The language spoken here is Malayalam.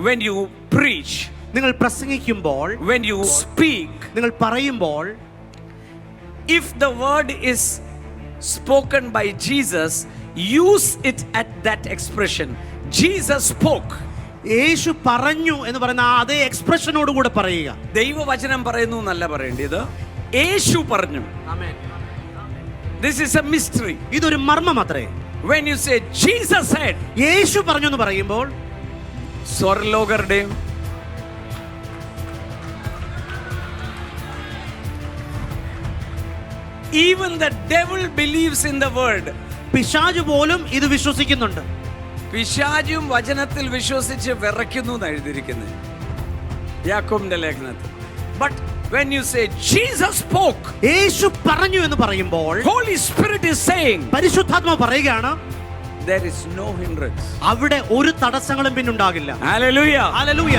when you preach, നിങ്ങൾ പ്രസംഗിക്കുമ്പോൾ, when you speak, നിങ്ങൾ പറയുമ്പോൾ, if the word is spoken by Jesus, use it at that expression. Jesus spoke. യേശു പറഞ്ഞു എന്ന് പറയുന്ന അതേ എക്സ്പ്രഷനോട് കൂടെ പറയുക. ദൈവവചനം പറയുന്നു എന്നല്ല പറയേണ്ടത്, യേശു പറഞ്ഞു. This is a mystery. ഇതൊരു മർമ്മം അത്രേ. When you say Jesus said, യേശു പറഞ്ഞു എന്ന് പറയുമ്പോൾ, സ്വർലോകരുടെയും even the devil believes in the word. പിശാച് പോലും ഇത് വിശ്വസിക്കുന്നുണ്ട്. പിശാചും വചനത്തിൽ വിശ്വസിച്ച് വിറയ്ക്കുന്നു എന്ന് എഴുതിയിരിക്കുന്നത് യാക്കോബിന്റെ ലേഖനത്തിൽ. But when you say Jesus spoke, യേശു പറഞ്ഞു എന്ന് പറയുമ്പോൾ, Holy Spirit is saying, പരിശുദ്ധാത്മാവ് പറയുകയാണ്, there is no hindrance. അവിടെ ഒരു തടസ്സങ്ങളും പിന്നുണ്ടാകില്ല. Hallelujah. ഹല്ലേലൂയ.